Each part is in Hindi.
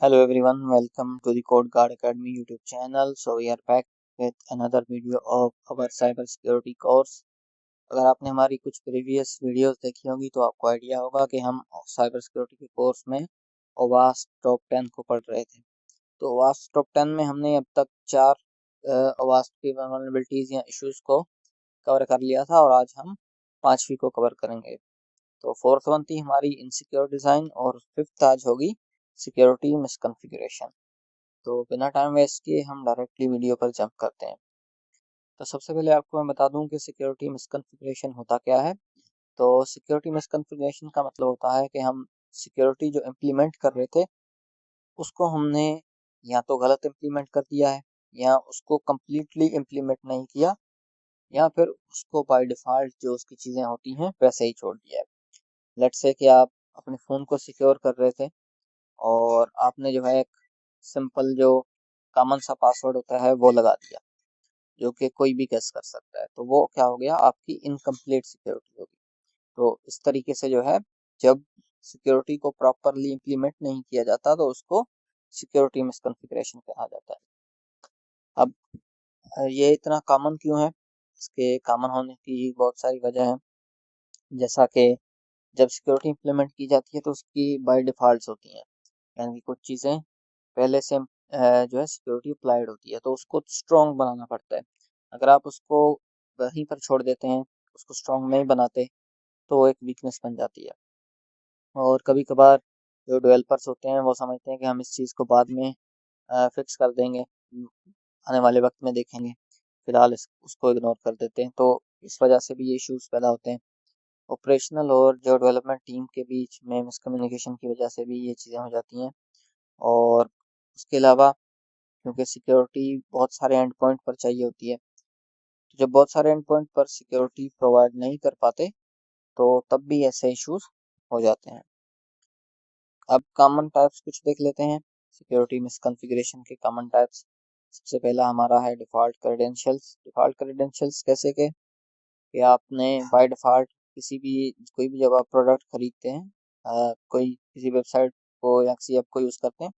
Hello everyone, welcome to the Code Guard Academy YouTube channel. So we are back with another video of our cyber security course. अगर आपने हमारी कुछ प्रीवियस वीडियोस देखी होंगी तो आपको आइडिया होगा कि हम साइबर सिक्योरिटी के कोर्स में ओवास्ट टॉप 10 को पढ़ रहे थे। तो ओवास्ट टॉप 10 में हमने अब तक 4 ओवास्ट की वल्नरेबिलिटीज या इश्यूज को कवर कर लिया था और आज हम 5वीं को कवर करेंगे। तो फोर्थ वन थी हमारी इनसिक्योर डिज़ाइन और फिफ्थ आज होगी सिक्योरिटी मिसकॉन्फ़िगरेशन। तो बिना टाइम वेस्ट किए हम डायरेक्टली वीडियो पर जंप करते हैं। तो सबसे पहले आपको मैं बता दूं कि सिक्योरिटी मिसकॉन्फ़िगरेशन होता क्या है। तो सिक्योरिटी मिसकॉन्फ़िगरेशन का मतलब होता है कि हम सिक्योरिटी जो इम्प्लीमेंट कर रहे थे उसको हमने या तो गलत इम्प्लीमेंट कर दिया है या उसको कम्प्लीटली इम्प्लीमेंट नहीं किया या फिर उसको बाय डिफ़ॉल्ट जो उसकी चीज़ें होती हैं वैसे ही छोड़ दिया है। लेट्स से कि आप अपने फ़ोन को सिक्योर कर रहे थे और आपने जो है एक सिंपल जो कॉमन सा पासवर्ड होता है वो लगा दिया जो कि कोई भी गेस कर सकता है, तो वो क्या हो गया, आपकी इनकम्प्लीट सिक्योरिटी होगी। तो इस तरीके से जो है जब सिक्योरिटी को प्रॉपरली इम्प्लीमेंट नहीं किया जाता तो उसको सिक्योरिटी मिसकॉन्फ़िगरेशन कहा जाता है। अब ये इतना कॉमन क्यों है? इसके कॉमन होने की बहुत सारी वजह है। जैसा कि जब सिक्योरिटी इम्प्लीमेंट की जाती है तो उसकी बाय डिफ़ॉल्ट होती हैं, यानी कि कुछ चीज़ें पहले से जो है सिक्योरिटी अप्लाइड होती है तो उसको स्ट्रॉन्ग बनाना पड़ता है। अगर आप उसको वहीं पर छोड़ देते हैं, उसको स्ट्रॉन्ग नहीं बनाते तो वो एक वीकनेस बन जाती है। और कभी कभार जो डेवलपर्स होते हैं वो समझते हैं कि हम इस चीज़ को बाद में फिक्स कर देंगे, आने वाले वक्त में देखेंगे, फिलहाल उसको इग्नोर कर देते हैं, तो इस वजह से भी ये इश्यूज पैदा होते हैं। ऑपरेशनल और जो डेवलपमेंट टीम के बीच में मिसकम्युनिकेशन की वजह से भी ये चीज़ें हो जाती हैं। और उसके अलावा क्योंकि सिक्योरिटी बहुत सारे एंड पॉइंट पर चाहिए होती है, तो जब बहुत सारे एंड पॉइंट पर सिक्योरिटी प्रोवाइड नहीं कर पाते तो तब भी ऐसे इश्यूज हो जाते हैं। अब कॉमन टाइप्स कुछ देख लेते हैं सिक्योरिटी मिसकॉन्फ़िगरेशन के कॉमन टाइप्स। सबसे पहला हमारा है डिफ़ॉल्ट क्रेडेंशियल्स। डिफ़ॉल्ट क्रेडेंशियल्स कैसे के कि आपने बाय डिफ़ॉल्ट कोई भी जब आप प्रोडक्ट खरीदते हैं, कोई किसी वेबसाइट को या किसी ऐप को यूज़ करते हैं,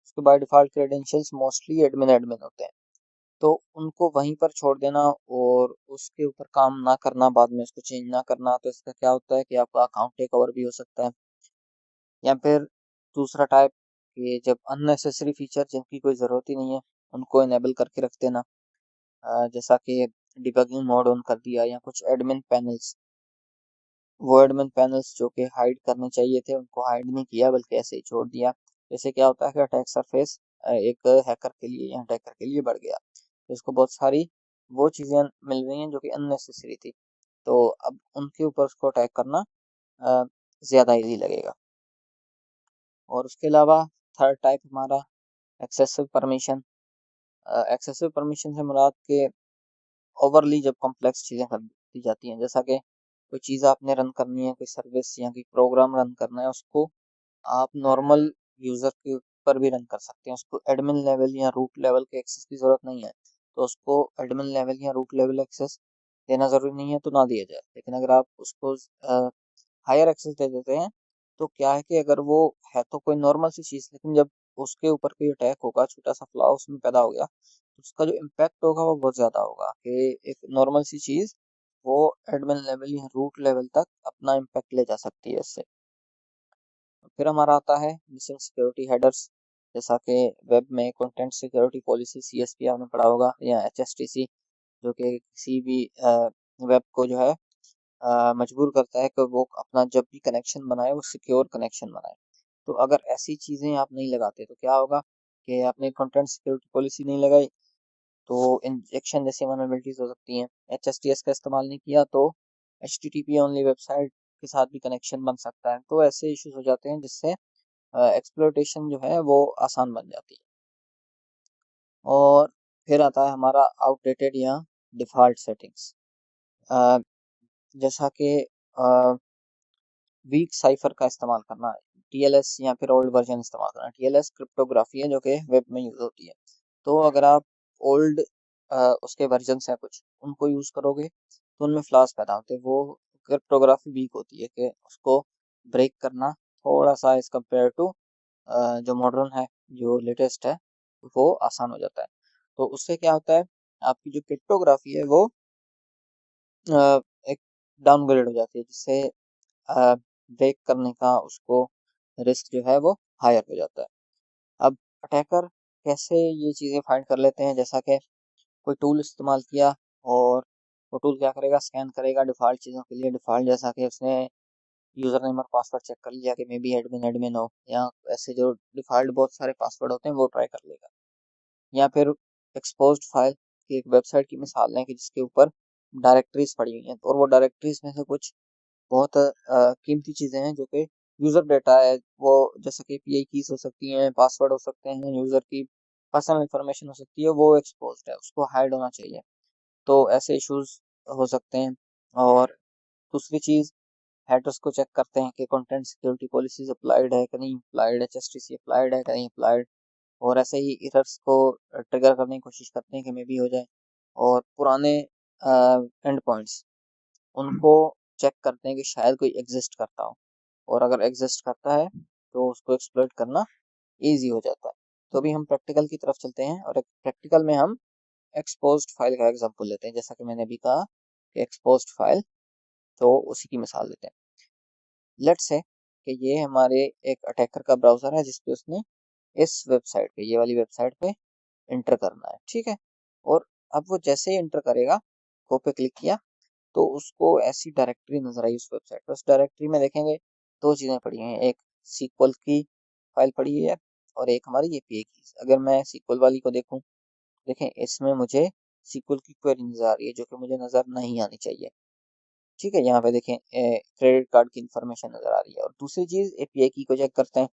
उसके by default credentials mostly admin admin होते हैं। तो उनको वहीं पर छोड़ देना और उसके ऊपर काम ना करना, बाद में उसको चेंज ना करना, तो इसका क्या होता है कि आपका अकाउंट टेक ओवर भी हो सकता है। या फिर दूसरा टाइप कि जब अननेसेसरी फीचर जिनकी कोई ज़रूरत ही नहीं है उनको इनेबल करके रख देना, जैसा कि डिबगिंग मोड ऑन कर दिया या कुछ एडमिन पैनल्स, वो एडमिन पैनल्स जो कि हाइड करने चाहिए थे उनको हाइड नहीं किया बल्कि ऐसे ही छोड़ दिया। जैसे क्या होता है कि अटैक सरफेस एक हैकर के लिए या अटैकर के लिए बढ़ गया, तो इसको बहुत सारी वो चीज़ें मिल रही हैं जो कि अननेसेसरी थी, तो अब उनके ऊपर उसको अटैक करना ज़्यादा इजी लगेगा। और उसके अलावा थर्ड टाइप हमारा एक्सेसिव परमिशन। एक्सेसिव परमिशन से मुराद के ओवरली जब कॉम्प्लेक्स चीज़ें कर दी जाती हैं, जैसा कि कोई चीज़ आपने रन करनी है, कोई सर्विस या कोई प्रोग्राम रन करना है, उसको आप नॉर्मल यूज़र के ऊपर भी रन कर सकते हैं। उसको एडमिन लेवल या रूट लेवल के एक्सेस की ज़रूरत नहीं है, तो उसको एडमिन लेवल या रूट लेवल एक्सेस देना ज़रूरी नहीं है तो ना दिया जाए। लेकिन अगर आप उसको हायर एक्सेस दे देते हैं तो क्या है कि अगर वो है तो कोई नॉर्मल सी चीज़, लेकिन जब उसके ऊपर कोई अटैक होगा, छोटा सा फ्लॉ उसमें पैदा हो गया, तो उसका जो इम्पैक्ट होगा वो बहुत ज़्यादा होगा कि एक नॉर्मल सी चीज़ वो एडमिन लेवल या रूट लेवल तक अपना इम्पैक्ट ले जा सकती है इससे। फिर हमारा आता है मिसिंग सिक्योरिटी हेडर्स, जैसा कि वेब में कंटेंट सिक्योरिटी पॉलिसी सीएसपी आपने पढ़ा होगा, या एचएसटीसी, जो कि किसी भी वेब को जो है मजबूर करता है कि वो अपना जब भी कनेक्शन बनाए वो सिक्योर कनेक्शन बनाए। तो अगर ऐसी चीज़ें आप नहीं लगाते तो क्या होगा कि आपने कंटेंट सिक्योरिटी पॉलिसी नहीं लगाई तो इंजेक्शन जैसी वल्नरेबिलिटीज हो सकती हैं। एचएसटीएस का इस्तेमाल नहीं किया तो एचटीटीपी ओनली वेबसाइट के साथ भी कनेक्शन बन सकता है, तो ऐसे इश्यूज हो जाते हैं जिससे एक्सप्लोइटेशन जो है वो आसान बन जाती है। और फिर आता है हमारा आउटडेटेड या डिफ़ॉल्ट सेटिंग्स, जैसा कि वीक साइफर का इस्तेमाल करना, टीएलएस या फिर ओल्ड वर्जन इस्तेमाल करना। टीएलएस क्रिप्टोग्राफी है जो कि वेब में यूज़ होती है, तो अगर आप ओल्ड उसके वर्जन हैं कुछ उनको यूज़ करोगे तो उनमें फ्लॉज पैदा होते हैं। वो क्रिप्टोग्राफी वीक होती है कि उसको ब्रेक करना थोड़ा सा एज कम्पेयर टू जो मॉडर्न है जो लेटेस्ट है वो आसान हो जाता है। तो उससे क्या होता है, आपकी जो क्रिप्टोग्राफी है वो एक डाउनग्रेड हो जाती है, जिससे ब्रेक करने का उसको रिस्क जो है वो हायर हो जाता है। अब अटैकर कैसे ये चीज़ें फाइंड कर लेते हैं, जैसा कि कोई टूल इस्तेमाल किया और वो टूल क्या करेगा, स्कैन करेगा डिफ़ॉल्ट चीज़ों के लिए डिफ़ॉल्ट, जैसा कि उसने यूज़र नेम और पासवर्ड चेक कर लिया कि मे बी एडमिन एडमिन हो, या ऐसे जो डिफ़ॉल्ट बहुत सारे पासवर्ड होते हैं वो ट्राई कर लेगा। या फिर एक्सपोज्ड फाइल की एक वेबसाइट की मिसाल लें कि जिसके ऊपर डायरेक्टरीज पड़ी हुई हैं, और वो डायरेक्टरीज में से कुछ बहुत कीमती चीज़ें हैं जो कि यूज़र डेटा है, वो जैसे कि पीआई कीज हो सकती हैं, पासवर्ड हो सकते हैं, यूज़र की पर्सनल इंफॉर्मेशन हो सकती है, वो एक्सपोज्ड है, उसको हाइड होना चाहिए। तो ऐसे इश्यूज हो सकते हैं। और दूसरी चीज़, हेडर्स को चेक करते हैं कि कंटेंट सिक्योरिटी पॉलिसीज अप्लाइड है कि नहीं अप्लाइड, एचएसटीसी अप्लाइड है कि नहीं अप्लाइड, और ऐसे ही एरर्स को ट्रिगर करने की कोशिश करते हैं कि मे बी हो जाए। और पुराने एंड पॉइंट्स उनको चेक करते हैं कि शायद कोई एग्जिस्ट करता हो, और अगर एग्जिस्ट करता है तो उसको एक्सप्लॉइट करना इजी हो जाता है। तो अभी हम प्रैक्टिकल की तरफ चलते हैं, और प्रैक्टिकल में हम एक्सपोज्ड फाइल का एग्जांपल लेते हैं, जैसा कि मैंने अभी कहा कि एक्सपोज्ड फाइल, तो उसी की मिसाल लेते हैं। लेट्स से कि ये हमारे एक अटैकर का ब्राउजर है जिसपे उसने इस वेबसाइट पे, ये वाली वेबसाइट पे इंटर करना है, ठीक है। और अब वो जैसे ही इंटर करेगा, गो पे क्लिक किया, तो उसको ऐसी डायरेक्टरी नजर आई उस वेबसाइट पर। उस डायरेक्टरी में देखेंगे दो चीज़ें पड़ी हैं, एक सीक्वल की फाइल पड़ी है और एक हमारी एपीआई की। अगर मैं सीक्वल वाली को देखूं, देखें इसमें मुझे सीक्वल की क्वेरी नजर आ रही है जो कि मुझे नजर नहीं आनी चाहिए, ठीक है। यहाँ पे देखें क्रेडिट कार्ड की इंफॉर्मेशन नजर आ रही है। और दूसरी चीज़ एपीआई की को चेक करते हैं,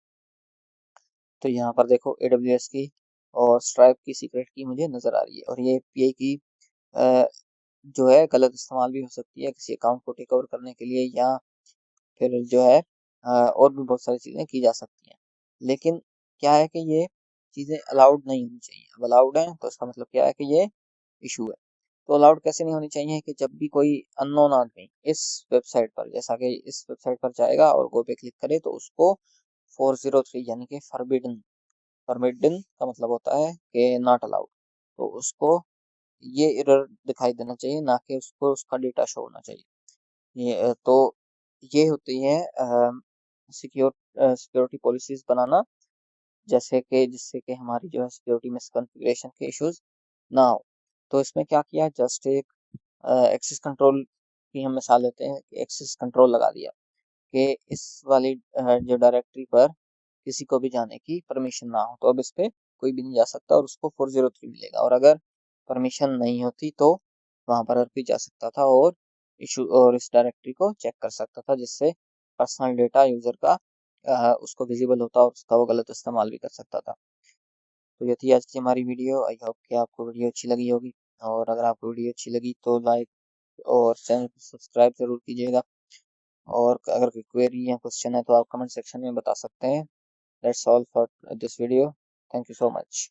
तो यहाँ पर देखो AWS की और स्ट्राइप की सीक्रेट की मुझे नजर आ रही है। और ये एपीआई की जो है गलत इस्तेमाल भी हो सकती है किसी अकाउंट को टेक ओवर करने के लिए, या फिर जो है और भी बहुत सारी चीज़ें की जा सकती हैं। लेकिन क्या है कि ये चीज़ें अलाउड नहीं होनी चाहिए। अब अलाउड है तो इसका मतलब क्या है कि ये इशू है। तो अलाउड कैसे नहीं होनी चाहिए, कि जब भी कोई अननोन आदमी इस वेबसाइट पर, जैसा कि इस वेबसाइट पर जाएगा और गो पे क्लिक करे, तो उसको 403 यानी कि फॉरबिडन, फॉरबिडन का मतलब होता है कि नॉट अलाउड, तो उसको ये एरर दिखाई देना चाहिए, ना कि उसको उसका डेटा शो होना चाहिए। तो ये होती है सिक्योरिटी पॉलिसीज बनाना, जैसे कि जिससे कि हमारी जो है सिक्योरिटी मिसकॉन्फ़िगरेशन के इश्यूज ना हो। तो इसमें क्या किया, जस्ट एक एक्सेस कंट्रोल की हम मिसाल लेते हैं कि एक्सेस कंट्रोल लगा दिया कि इस वाली जो डायरेक्टरी पर किसी को भी जाने की परमिशन ना हो, तो अब इस पे कोई भी नहीं जा सकता और उसको 403 मिलेगा। और अगर परमिशन नहीं होती तो वहां पर कोई जा सकता था और इशू और इस डायरेक्टरी को चेक कर सकता था, जिससे पर्सनल डेटा यूजर का उसको विजिबल होता और उसका वो गलत इस्तेमाल भी कर सकता था। तो ये थी आज की हमारी वीडियो। आई होप कि आपको वीडियो अच्छी लगी होगी, और अगर आपको वीडियो अच्छी लगी तो लाइक और चैनल को सब्सक्राइब जरूर कीजिएगा। और अगर कोई क्वेरी या क्वेश्चन है तो आप कमेंट सेक्शन में बता सकते हैं। That's all for this video. Thank you so much.